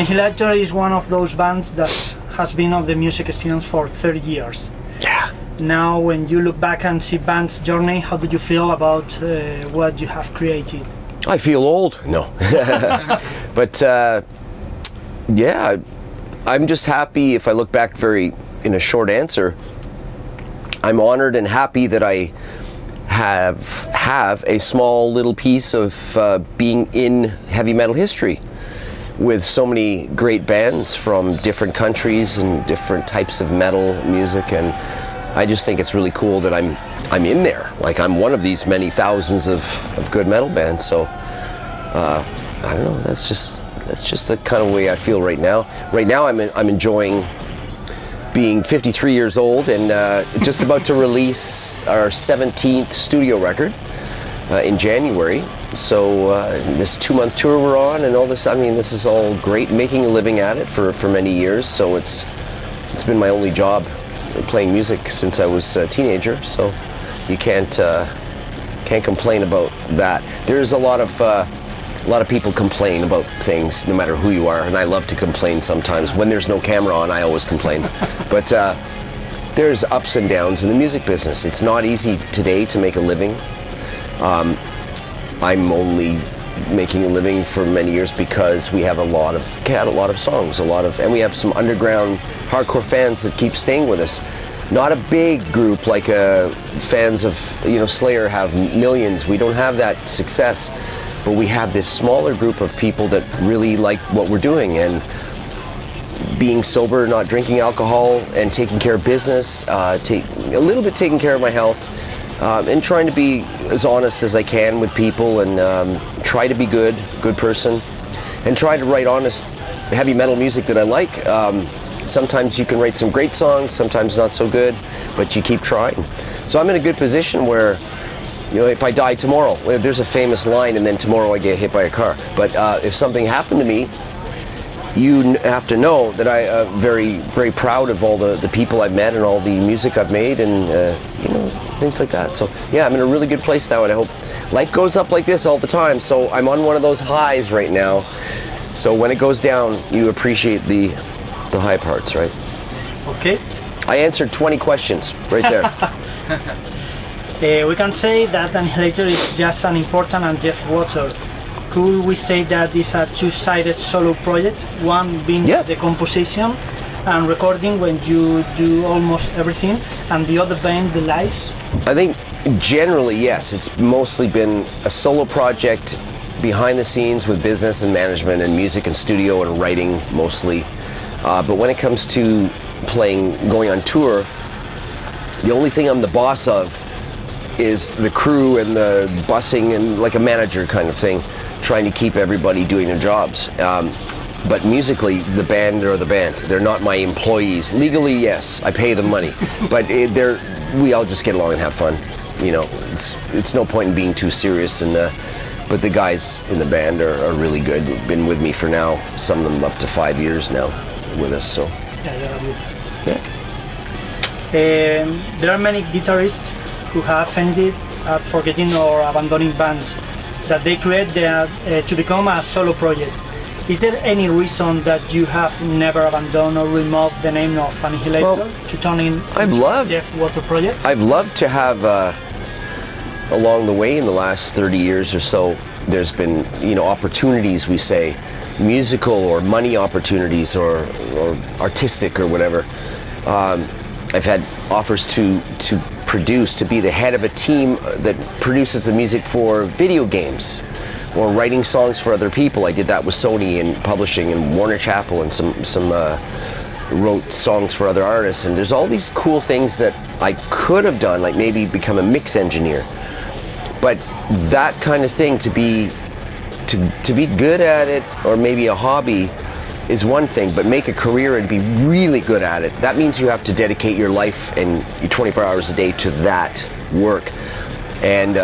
Annihilator is one of those bands that has been on the music scene for 30 years. Yeah. Now, when you look back and see band's journey, how do you feel about what you have created? I feel old. No. But yeah, I'm just happy. If I look back in a short answer, I'm honored and happy that I have a small little piece of being in heavy metal history with so many great bands from different countries and different types of metal music, and I just think it's really cool that I'm in there. Like, I'm one of these many thousands of good metal bands. So I don't know. That's just the kind of way I feel right now. Right now, I'm enjoying being 53 years old and just about to release our 17th studio record in January. So this 2-month tour we're on and all this, I mean, this is all great, making a living at it for many years. So it's been my only job, playing music since I was a teenager. So you can't complain about that. There's a lot of people complain about things, no matter who you are, and I love to complain sometimes. When there's no camera on, I always complain. But there's ups and downs in the music business. It's not easy today to make a living. I'm only making a living for many years because we have had a lot of songs, and we have some underground hardcore fans that keep staying with us. Not a big group like fans of Slayer have millions. We don't have that success. But we have this smaller group of people that really like what we're doing, and being sober, not drinking alcohol, and taking care of business, a little bit taking care of my health, and trying to be as honest as I can with people, and try to be good person, and try to write honest, heavy metal music that I like. Sometimes you can write some great songs, sometimes not so good, but you keep trying. So I'm in a good position where, if I die tomorrow, there's a famous line, and then tomorrow I get hit by a car. But if something happened to me, you have to know that I am very, very proud of all the people I've met and all the music I've made, and things like that. So yeah, I'm in a really good place now, and I hope life goes up like this all the time. So I'm on one of those highs right now. So when it goes down, you appreciate the high parts, right? Okay. I answered 20 questions right there. We can say that Annihilator is just an important and Jeff Water. Could we say that it's a two-sided solo project? One being the composition and recording when you do almost everything, and the other being the lives? I think generally, yes. It's mostly been a solo project behind the scenes with business and management and music and studio and writing mostly. But when it comes to going on tour, the only thing I'm the boss of is the crew and the busing, and like a manager kind of thing, trying to keep everybody doing their jobs. But musically, the band are the band. They're not my employees. Legally, yes, I pay them money, but we all just get along and have fun. It's no point in being too serious. But the guys in the band are really good. Been with me for now, some of them up to 5 years now with us. So yeah. There are many guitarists who have ended up forgetting or abandoning bands that they create to become a solo project. Is there any reason that you have never abandoned or removed the name of Annihilator to turn into Jeff Water project? I've loved to have, along the way in the last 30 years or so, there's been opportunities, we say, musical or money opportunities or artistic or whatever. I've had offers to produce, to be the head of a team that produces the music for video games or writing songs for other people. I did that with Sony and publishing and Warner Chappell, and some wrote songs for other artists. And there's all these cool things that I could have done, like maybe become a mix engineer. But that kind of thing, to be good at it, or maybe a hobby, is one thing, but make a career and be really good at it, that means you have to dedicate your life and your 24 hours a day to that work. And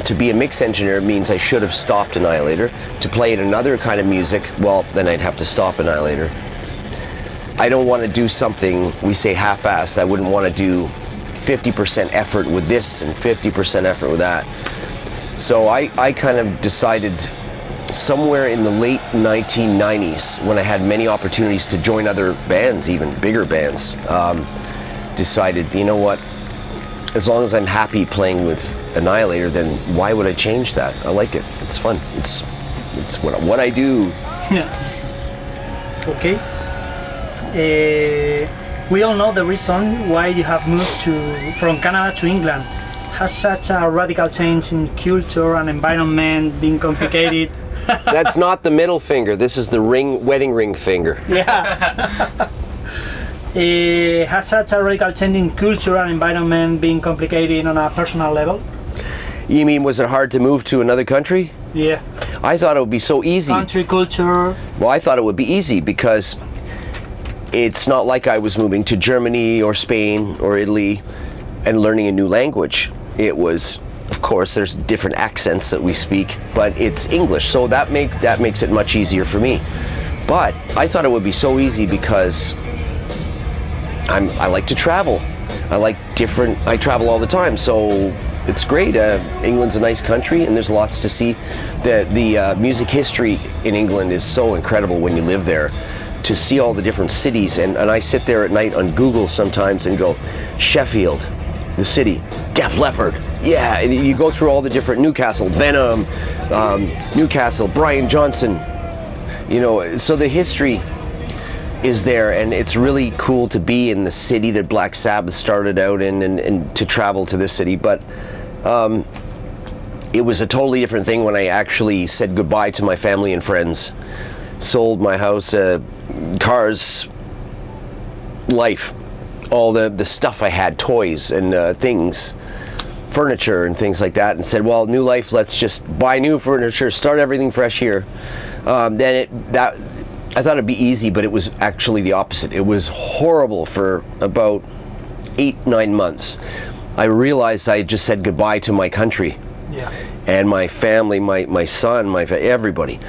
to be a mix engineer means I should have stopped Annihilator. To play another kind of music, well, then I'd have to stop Annihilator. I don't want to do something, we say half-assed. I wouldn't want to do 50% effort with this and 50% effort with that. So I kind of decided somewhere in the late 1990s, when I had many opportunities to join other bands, even bigger bands, decided, you know what, as long as I'm happy playing with Annihilator, then why would I change that? I like it. It's fun. It's what I do. Yeah. Okay. We all know the reason why you have moved from Canada to England. Has such a radical change in culture and environment been complicated? That's not the middle finger. This is the wedding ring finger. Yeah. Has such a radical change in culture and environment been complicated on a personal level? You mean, was it hard to move to another country? Yeah. I thought it would be so easy. Country, culture. Well, I thought it would be easy because it's not like I was moving to Germany or Spain or Italy and learning a new language. It was, of course, there's different accents that we speak, but it's English, so that makes it much easier for me. But I thought it would be so easy because I like to travel. I travel all the time, so it's great. England's a nice country, and there's lots to see. The music history in England is so incredible when you live there. To see all the different cities, and I sit there at night on Google sometimes and go, Sheffield, the city, Def Leppard, yeah, and you go through all the different Newcastle, Venom, Newcastle, Brian Johnson, you know, so the history is there, and it's really cool to be in the city that Black Sabbath started out in, and to travel to this city. But it was a totally different thing when I actually said goodbye to my family and friends, sold my house, cars, life, all the stuff I had, toys and things, furniture and things like that, and said, well, new life, let's just buy new furniture, start everything fresh here. I thought it'd be easy, but it was actually the opposite. It was horrible for about 8-9 months. I realized I just said goodbye to my country, yeah, and my family, my son, everybody.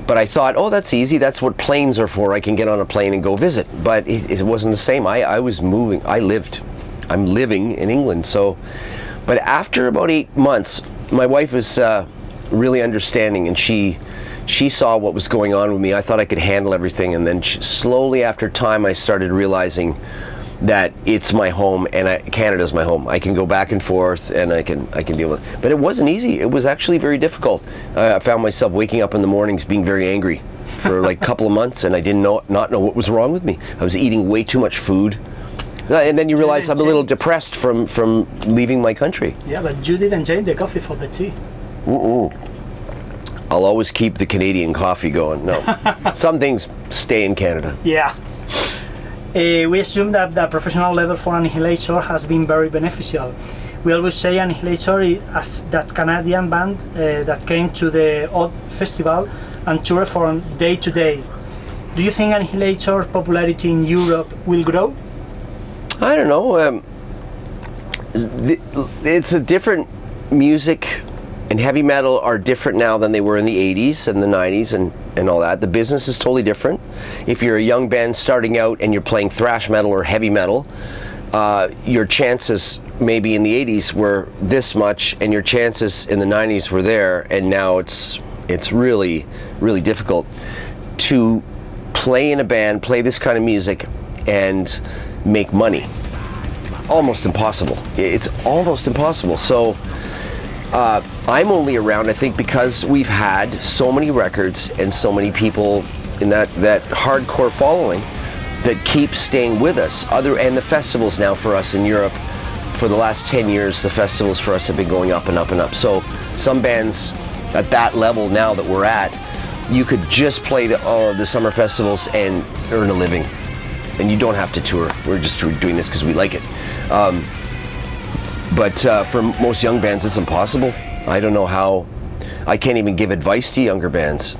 But I thought, oh, that's easy. That's what planes are for. I can get on a plane and go visit. But it wasn't the same. I was moving. I'm living in England. So, but after about 8 months, my wife was really understanding, and she saw what was going on with me. I thought I could handle everything, and then slowly after time, I started realizing that it's my home, and Canada's my home. I can go back and forth, and I can deal with it. But it wasn't easy. It was actually very difficult. I found myself waking up in the mornings being very angry for like a couple of months, and I didn't not know what was wrong with me. I was eating way too much food. And then you realize I'm a little depressed from leaving my country. Yeah, but you didn't change the coffee for the tea. I'll always keep the Canadian coffee going. No. Some things stay in Canada. Yeah. We assume that the professional level for Annihilator has been very beneficial. We always say Annihilator as that Canadian band that came to the Odd Festival and toured from day to day. Do you think Annihilator's popularity in Europe will grow? I don't know. It's a different music, and heavy metal are different now than they were in the 80s and the 90s and all that. The business is totally different. If you're a young band starting out and you're playing thrash metal or heavy metal, your chances maybe in the 80s were this much, and your chances in the 90s were there, and now it's really, really difficult to play in a band, play this kind of music, and make money. Almost impossible. It's almost impossible. So I'm only around, I think, because we've had so many records and so many people in that hardcore following that keep staying with us. And the festivals now for us in Europe, for the last 10 years, the festivals for us have been going up and up and up. So some bands at that level now that we're at, you could just play the summer festivals and earn a living. And you don't have to tour. We're just doing this because we like it. But for most young bands, it's impossible. I don't know how. I can't even give advice to younger bands.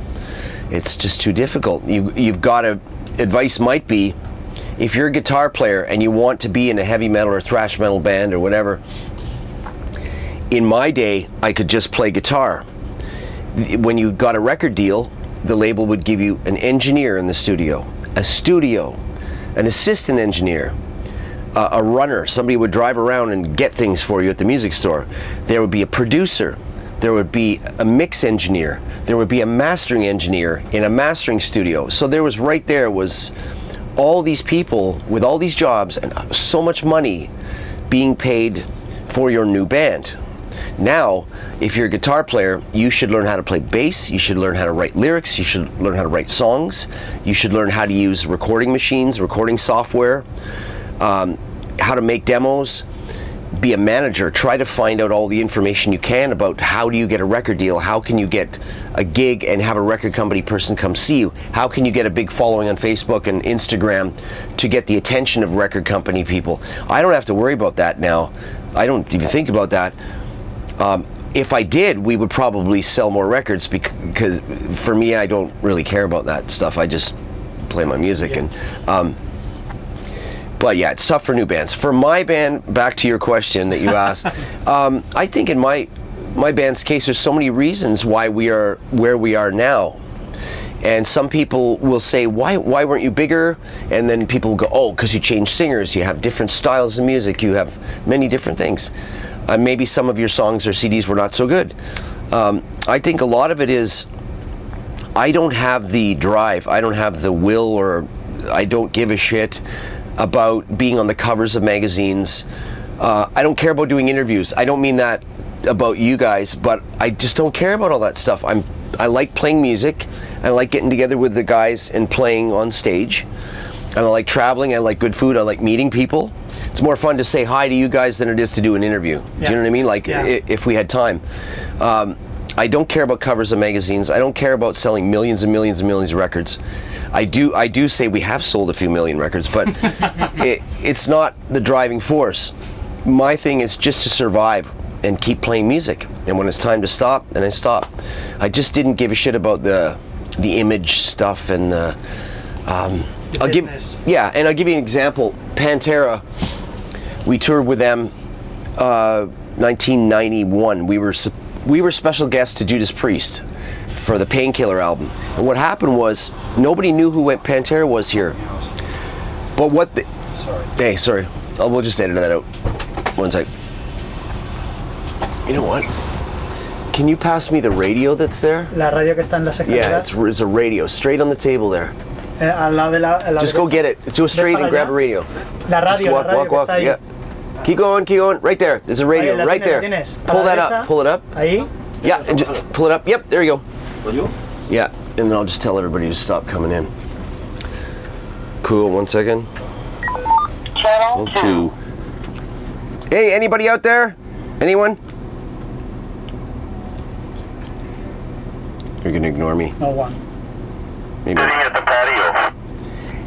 It's just too difficult. You've got to. Advice might be, if you're a guitar player and you want to be in a heavy metal or thrash metal band or whatever. In my day, I could just play guitar. When you got a record deal, the label would give you an engineer in the studio, an assistant engineer, a runner. Somebody would drive around and get things for you at the music store. There would be a producer. there would be a mix engineer, there would be a mastering engineer in a mastering studio. So there was all these people with all these jobs and so much money being paid for your new band. Now, if you're a guitar player, you should learn how to play bass, you should learn how to write lyrics, you should learn how to write songs, you should learn how to use recording machines, recording software, how to make demos, be a manager, try to find out all the information you can about how do you get a record deal, how can you get a gig and have a record company person come see you, how can you get a big following on Facebook and Instagram to get the attention of record company people. I don't have to worry about that now. I don't even think about that. If I did, we would probably sell more records because for me, I don't really care about that stuff. I just play my music. And but yeah, it's tough for new bands. For my band, back to your question that you asked, I think in my band's case, there's so many reasons why we are where we are now. And some people will say, why weren't you bigger? And then people will go, oh, because you changed singers, you have different styles of music, you have many different things. Maybe some of your songs or CDs were not so good. I think a lot of it is, I don't have the drive, I don't have the will, or I don't give a shit about being on the covers of magazines. I don't care about doing interviews. I don't mean that about you guys, but I just don't care about all that stuff. I like playing music, I like getting together with the guys and playing on stage, and I like traveling, I like good food, I like meeting people. It's more fun to say hi to you guys than it is to do an interview. Do you know what I mean? Like, if we had time. I don't care about covers of magazines. I don't care about selling millions and millions and millions of records. I do say we have sold a few million records, but it's not the driving force. My thing is just to survive and keep playing music. And when it's time to stop, then I stop. I just didn't give a shit about the image stuff and the I'll give you an example. Pantera, we toured with them 1991. We were special guests to Judas Priest for the Painkiller album. And what happened was nobody knew who Pantera was here. But sorry. We'll just edit that out. One sec. You know what? Can you pass me the radio that's there? La radio que está en las escaleras. Yeah, it's a radio straight on the table there. Al lado de la just go get it. Go straight and grab a radio. La radio, just walk. Yeah. Keep going. Right there. There's a radio right there. Pull that up. Pull it up. Ahí. Yeah, and just pull it up. Yep, there you go. Yeah, and then I'll just tell everybody to stop coming in. Cool, 1 second. Channel 2. Hey, anybody out there? Anyone? You're gonna ignore me. No one. Maybe. Sitting at the patio.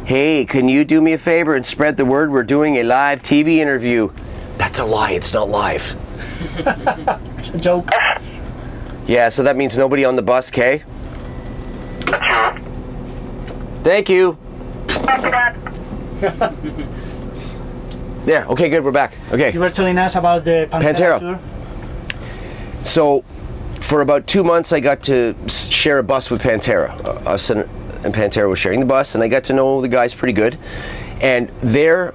Hey, can you do me a favor and spread the word? We're doing a live TV interview. That's a lie, it's not live. It's a joke. Yeah, so that means nobody on the bus, Kay? That's you. Thank you. There, okay, good, we're back. Okay. You were telling us about the Pantera tour. So, for about 2 months, I got to share a bus with Pantera. Us and Pantera was sharing the bus, and I got to know the guys pretty good. And their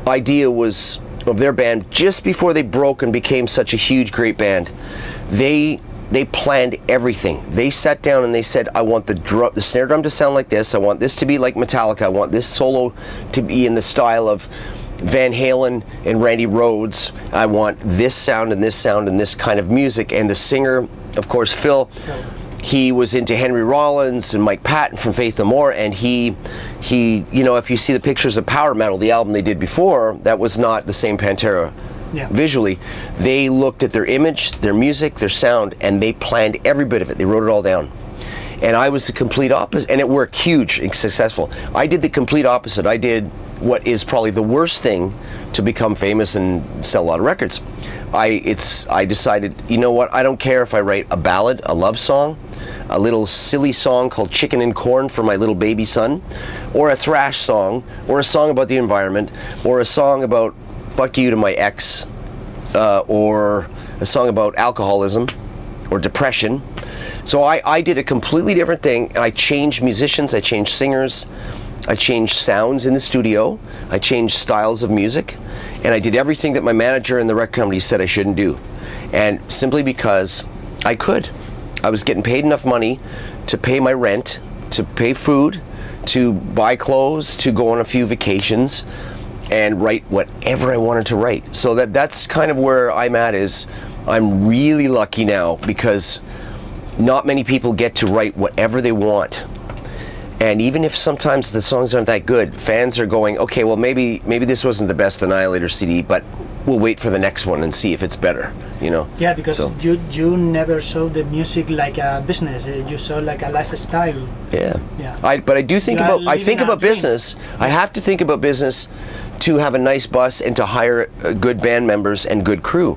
idea was, of their band, just before they broke and became such a huge, great band, they planned everything. They sat down and they said, I want the snare drum to sound like this, I want this to be like Metallica, I want this solo to be in the style of Van Halen and Randy Rhoads, I want this sound and this kind of music. And the singer, of course, Phil, he was into Henry Rollins and Mike Patton from Faith No More, and he, you know, if you see the pictures of Power Metal, the album they did before, that was not the same Pantera. Yeah. Visually, they looked at their image, their music, their sound, and they planned every bit of it. They wrote it all down. And I was the complete opposite, and it worked huge and successful. I did the complete opposite. I did what is probably the worst thing to become famous and sell a lot of records. I decided, you know what, I don't care if I write a ballad, a love song, a little silly song called Chicken and Corn for my little baby son, or a thrash song, or a song about the environment, or a song about fuck you to my ex, or a song about alcoholism or depression. So I did a completely different thing, and I changed musicians, I changed singers, I changed sounds in the studio, I changed styles of music, and I did everything that my manager and the record company said I shouldn't do. And simply because I could. I was getting paid enough money to pay my rent, to pay food, to buy clothes, to go on a few vacations, and write whatever I wanted to write. So that's kind of where I'm at. Is I'm really lucky now, because not many people get to write whatever they want. And even if sometimes the songs aren't that good, fans are going, okay, well maybe this wasn't the best Annihilator CD, but we'll wait for the next one and see if it's better, you know? Yeah, because you never saw the music like a business. You saw like a lifestyle. Yeah. Yeah. But I do think about business. I have to think about business to have a nice bus and to hire good band members and good crew.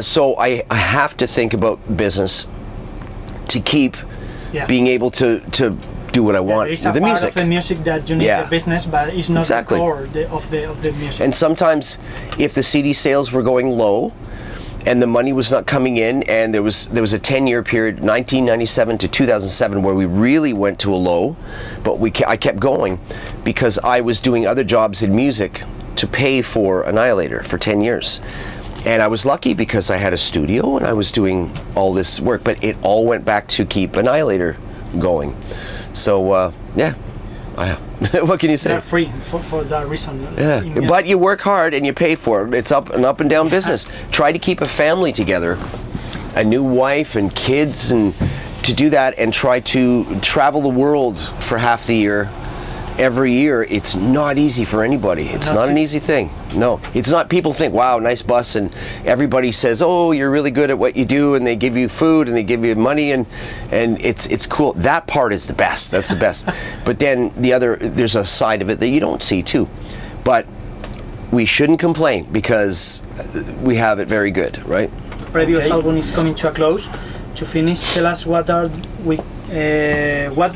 So I have to think about business to keep being able to do what I want with the music. There is a part of the music that you need the business, but it's not the core of the music. And sometimes, if the CD sales were going low, and the money was not coming in, and there was a 10-year period, 1997 to 2007, where we really went to a low, but I kept going because I was doing other jobs in music to pay for Annihilator for 10 years. And I was lucky because I had a studio and I was doing all this work, but it all went back to keep Annihilator going. So, what can you say? They're free for that reason. Yeah, but you work hard and you pay for it. It's up and down business. Try to keep a family together, a new wife and kids, and to do that and try to travel the world for half the year, every year. It's not easy for anybody. It's not an easy thing. No, it's not. People think, wow, nice bus, and everybody says, oh, you're really good at what you do, and they give you food and they give you money, and it's cool. That part is the best. That's the best. But then there's a side of it that you don't see too. But we shouldn't complain because we have it very good, right? Previous album is coming to a close. To finish, tell us what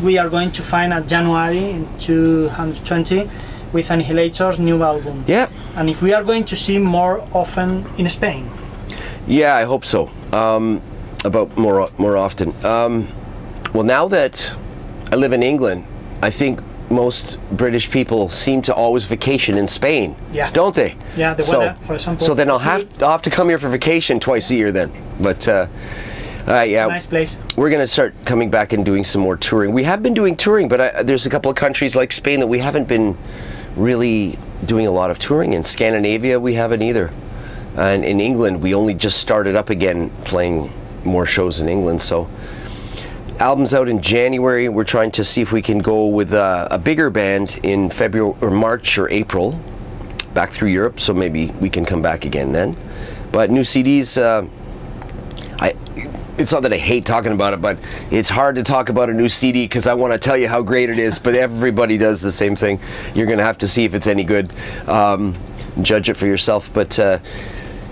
we are going to find at January in 2020 with Annihilator's new album. Yeah. And if we are going to see more often in Spain. Yeah, I hope so. About more often. Well, now that I live in England, I think most British people seem to always vacation in Spain. Yeah. Don't they? Yeah, the weather, for example. So then I'll have to come here for vacation twice a year then. But it's a nice place. We're going to start coming back and doing some more touring. We have been doing touring, but there's a couple of countries like Spain that we haven't been really doing a lot of touring. In Scandinavia, we haven't either. And in England, we only just started up again playing more shows in England. So album's out in January. We're trying to see if we can go with a bigger band in February or March or April back through Europe. So maybe we can come back again then. But new CDs, it's not that I hate talking about it, but it's hard to talk about a new CD because I want to tell you how great it is, but everybody does the same thing. You're going to have to see if it's any good, judge it for yourself. But to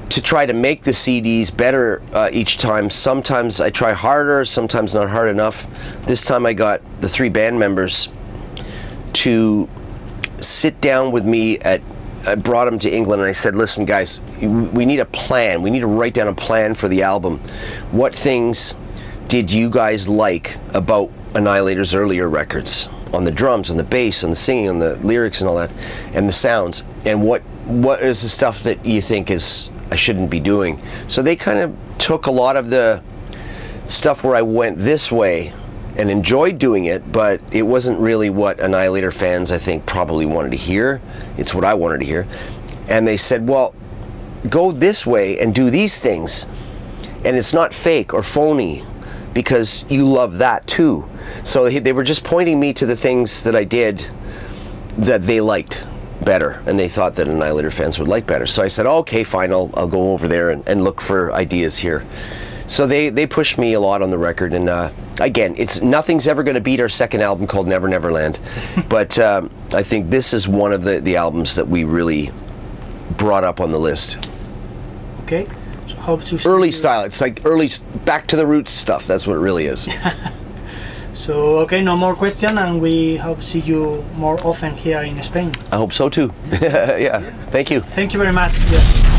try to make the CDs better each time, sometimes I try harder, sometimes not hard enough. This time I got the 3 band members to sit down with me I brought them to England and I said, listen guys, we need a plan. We need to write down a plan for the album. What things did you guys like about Annihilator's earlier records? On the drums, on the bass, on the singing, on the lyrics and all that, and the sounds. And what is the stuff that you think I shouldn't be doing? So they kind of took a lot of the stuff where I went this way and enjoyed doing it, but it wasn't really what Annihilator fans, I think, probably wanted to hear. It's what I wanted to hear. And they said, well, go this way and do these things. And it's not fake or phony because you love that too. So they were just pointing me to the things that I did that they liked better and they thought that Annihilator fans would like better. So I said, okay, fine, I'll go over there and look for ideas here. So they pushed me a lot on the record, and again, nothing's ever going to beat our second album called Never Never Land, but I think this is one of the albums that we really brought up on the list. Okay, so hope to see early style. It's like early back to the roots stuff. That's what it really is. So okay, no more question, and we hope to see you more often here in Spain. I hope so too. Yeah. Thank you. Thank you very much. Yeah.